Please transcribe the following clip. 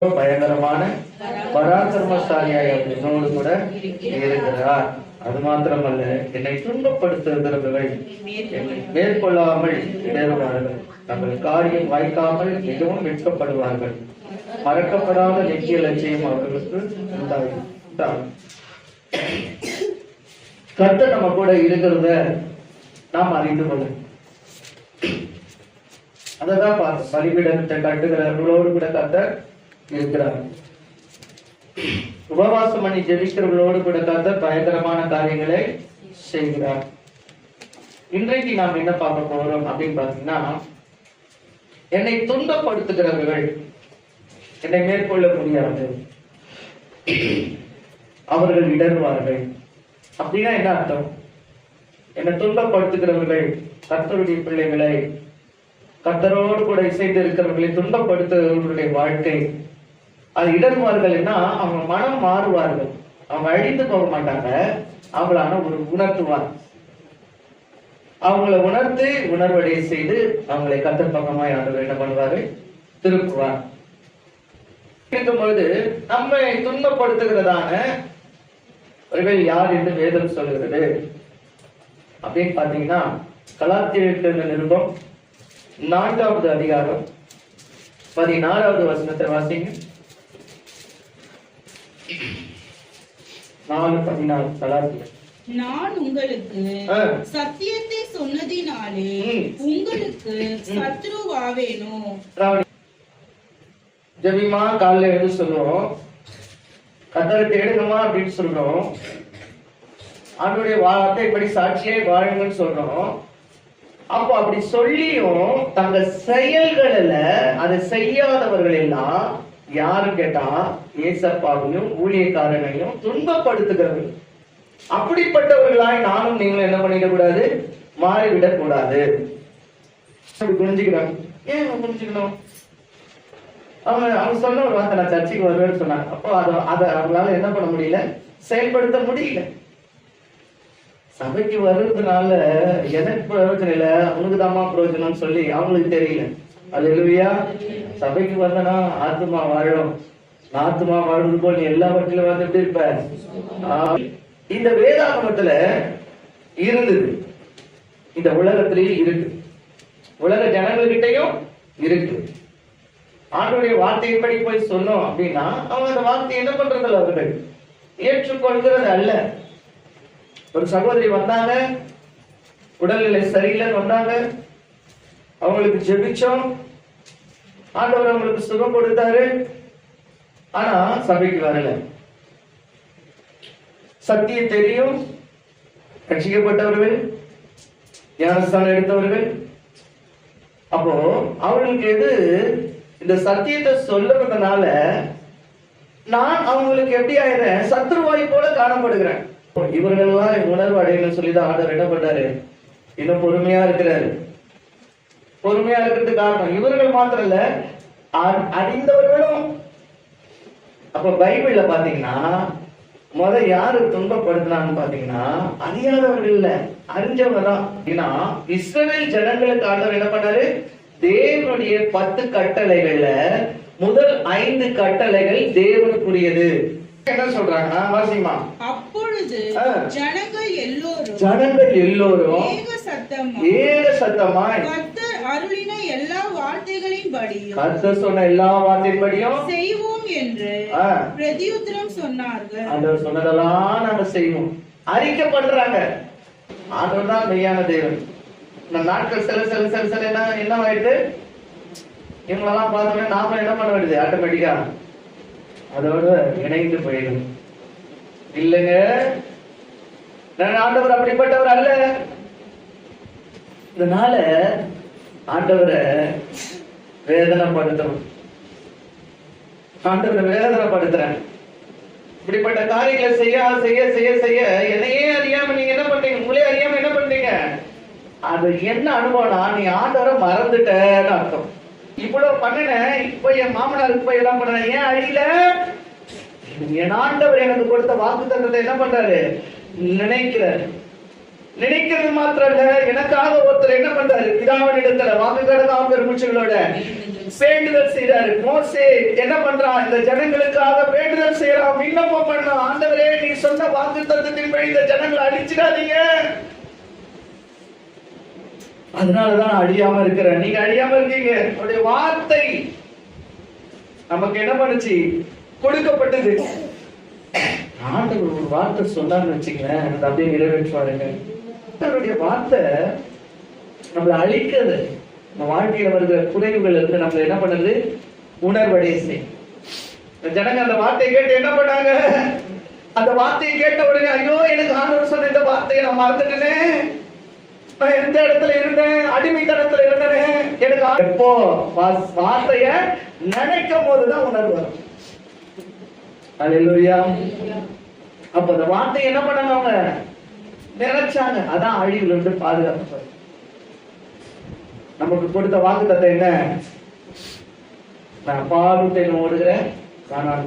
பயங்கரமான பராக்கிரமசாலியாய் என்னோடு கூட இருக்கிறார். அது மாத்திரமல்ல, என்னை துன்பப்படுத்துகிறவர்கள் என்னை மேற்கொள்ளாமல் இடறுவார்கள். தங்கள் காரியம் வாய்க்காமல் மிகவும் வெட்கப்படுவார்கள். மறக்கப்படாத நித்திய லட்சியம் அவர்களுக்கு உண்டாகும். கர்த்தர் நம்ம கூட இருக்கிறத நாம் அறிந்து கொள்ளும். அததான் பார்த்தோம். பலிபீடத்தை கட்டுகிறவர்களோடு கூட கர்த்தர் இருக்கிறார். உபவாசம் பண்ணி ஜெபிக்கிறவர்களோடு கூட கர்த்தர் பயங்கரமான காரியங்களை செய்கிறார். இன்றைக்கு நாம் என்ன பார்க்க போறோம் அப்படின்னு பாத்தீங்கன்னா, என்னை துன்பப்படுத்துகிறவர்கள் என்னை மேற்கொள்ள முடியாது, அவர்கள் இடறுவார்கள். அப்படின்னா என்ன அர்த்தம்? என்னை துன்பப்படுத்துகிறவர்கள் கர்த்தருடைய பிள்ளைகளை, கர்த்தரோடு கூட இசைந்து இருக்கிறவர்களை துன்பப்படுத்துகிறவர்களுடைய வாழ்க்கை அது இடர்வார்கள்னா அவங்க மனம் மாறுவார்கள். அவங்க அழிந்து போக மாட்டாங்க. அவங்களான ஒரு உணர்த்துவார். அவங்களை உணர்த்து உணர்வடைய செய்து அவங்களை கர்த்தர் பக்கமாய் ஆண்டவர் என்ன பண்ணுவாரு? திருப்புவார். இருக்கும்பொழுது நம்மை துன்பப்படுத்துகிறதான அவர்கள் யார் என்று வேதம் சொல்கிறது அப்படின்னு பாத்தீங்கன்னா, கலாத்தியர் நிருபம் 4வது அதிகாரம் 14வது வசனத்தை வாசிங்க. 4:14 கலாத்தியர். நான் உங்களுக்கு சத்தியத்தை சொன்னதினாலே உங்களுக்கு சத்ருவாவேனோ. ஜெபிமா காலைல எழுந்து சொல்லுவோம், கர்த்தரை தேடுங்கம்மா அப்படின்னு சொல்றோம், ஆண்டவருடைய வார்த்தைப்படி சாட்சியை வாழுங்கன்னு சொல்றோம். அப்போ அப்படி சொல்லியும் தங்க செயல்களில் அதை செய்யாதவர்கள் எல்லாம் யாரு கேட்டா ஏசப்பாவையும் ஊழியக்காரனையும் துன்பப்படுத்துகிறவர்கள். அப்படிப்பட்டவர்களாய் நானும் நீங்களும் என்ன பண்ணிட கூடாது? மாறிவிடக் கூடாது. புரிஞ்சுக்கிறாங்க. ஏன் புரிஞ்சுக்கணும்? அவங்க சொன்ன ஒரு வார்த்தை, நான் சர்ச்சைக்கு வருவேன்னு சொன்னாங்க. அப்போ அதை அவங்களால என்ன பண்ண முடியல? செயல்படுத்த முடியல. சபைக்கு வர்றதுனால எனக்கு பிரயோஜனம் இல்லை, அவனுக்கு தாமா பிரயோஜனம்னு சொல்லி அவங்களுக்கு தெரியல. அல்லேலூயா. சபைக்கு வந்தனா ஆத்துமா வாழும். ஆத்துமா வாழ்வது போல் நீ எல்லாவற்றிலும் வந்து எப்படி இருப்ப? இந்த வேதாகமத்துல இருந்தது, இந்த உலகத்திலேயே இருக்கு, உலக ஜனங்கள்கிட்டையும் இருக்கு. ஆண்டவருடைய வார்த்தையின்படி போய் சொன்னோம் அப்படின்னா அவங்க அந்த வார்த்தை என்ன பண்றதில்ல, அவர்கள் ஏற்றுக்கொள்கிறது அல்ல. ஒரு சகோதரி வந்தாங்க, உடல்நிலை சரியில்லைன்னு வந்தாங்க, அவங்களுக்கு ஜெபிச்சோம், ஆண்டவர் அவங்களுக்கு சுகம் கொடுத்தாரு. ஆனா சபைக்கு வரல. சத்தியம் தெரியும், ரட்சிக்கப்பட்டவர்கள், ஞானஸ்தானம் எடுத்தவர்கள். அப்போ அவங்களுக்கு எது இந்த சத்தியத்தை சொல்லுறதுனால நான் அவங்களுக்கு எப்படி ஆயிடுறேன்? சத்ருவாய் போல காணப்படுகிறேன். இவர்கள் எல்லாம் உணர்வு அடையணும்னு சொல்லிதான் ஆண்டவர் என்ன பண்றாரு? இன்னும் பொறுமையா இருக்கிறாரு. பொறுமையா இருக்கிறதுக்கு காரணம் இவர்கள் மாத்திரம் இல்ல, அறிந்தவர்களும். அப்ப பைபிள்ல பாத்தீங்கன்னா யாரு துன்பப்படுத்தினான்னு பாத்தீங்கன்னா அறியாதவர்கள் இல்ல, அறிஞ்சவங்க தான். ஏன்னா இஸ்ரவேல் ஜனங்களுக்கு ஆண்டவர் என்ன பண்ணாரு? தேவனுடைய 10 கட்டளைகள்ல முதல் 5 கட்டளைகள் தேவனுக்குரியது. என்ன சொல்றாங்க? வாசிமா. அப்பொழுது ஜனங்கள் எல்லோரும் ஏக சத்தமாய் கர்த்தர் அருளின எல்லா வார்த்தைகளின்படியும், கர்த்தர் சொன்ன எல்லா வார்த்தைகளின்படியும் செய்வோம் என்று பிரதியுத்தரம் சொன்னார்கள். ஆண்டவர் சொன்னதெல்லாம் நாங்க செய்வோம். அறிக்கை பண்றாங்க. ஆண்டவர் தான் மெய்யான தேவன். இந்த நாட்கள் சில என்ன ஆயிடுது? இவங்களெல்லாம் பார்த்தோம்னா நாம என்ன பண்ண வேண்டியது? ஆட்டோமேட்டிக்கா அதோட இணைந்து போயிடும். இல்லைங்க, நான் ஆண்டவர் அப்படிப்பட்டவர் அல்ல. இதனால ஆண்டவரை வேதனைப்படுத்துறேன், ஆண்டவரை வேதனைப்படுத்துறேன். இப்படிப்பட்ட காரியங்களை செய்ய செய்ய செய்ய செய்ய எதையே அறியாம நீங்க என்ன பண்றீங்க? உங்களே அறியாம என்ன பண்றீங்க? அது என்ன அனுபவம்னா, நீ ஆண்டவரை மறந்துட்டேன்னு அர்த்தம். இவ்வளவு பண்ணின, இப்ப என் மாமனாருக்கு போய் எல்லாம் பண்ண, ஏன் அழியல? என் ஆண்டவர் எனக்கு கொடுத்த வாக்கு தந்தத்தை என்ன பண்றாரு? நினைக்கிறது மாத்திரம் இல்ல, எனக்காக ஒருத்தர் என்ன பண்றாரு? பிதாவின் இடத்துல வாக்கு கடந்த பெருமூச்சுகளோட வேண்டுதல் செய்யறாரு. மோசே என்ன பண்றான்? இந்த ஜனங்களுக்காக வேண்டுதல் செய்யறான், விண்ணப்பம் பண்றான். ஆண்டவரே, நீ சொன்ன வாக்குத்தத்தத்தின்படி இந்த ஜனங்களை அழிச்சிடாதீங்க, அதனாலதான் அழியாம இருக்கிறேன். நீங்க அழியாம இருக்கீங்க. அவருடைய வார்த்தை நமக்கு என்ன பண்ணுச்சு? கொடுக்கப்பட்டது. ஆண்டவர் ஒரு வார்த்தை சொன்னான்னு வச்சுங்களேன், அதை அப்படியே நிறைவேற்றுவாருங்க. அவருடைய வார்த்தை நம்மளை அழிக்கிறது. நம்ம வாழ்க்கையில வருகிற குறைவுகள் இருந்து நம்மள என்ன பண்ணுது? உணர்வடைய செய்யும். ஜனங்க அந்த வார்த்தையை கேட்டு என்ன பண்ணாங்க? அந்த வார்த்தையை கேட்ட உடனே, ஐயோ, எனக்கு ஆண்டவர் சொன்ன இந்த வார்த்தையை நான் மறந்துட்டேனே, நான் எந்த இடத்துல இருந்தேன்? அடிமைத்தனத்துல இருந்தேன். எனக்கு எப்போ வார்த்தைய நினைக்கும் போதுதான் உணர்வு வரும். அல்லேலூயா. அப்ப அந்த வார்த்தை என்ன பண்ணாங்க? அவங்க நினைச்சாங்க. அதான் அழிவுல இருந்து பாதுகாப்பு. நமக்கு கொடுத்த வாக்குத்தத்தம் என்ன? நான் பாலுத்தை ஓடுகிறேன், ஆனால்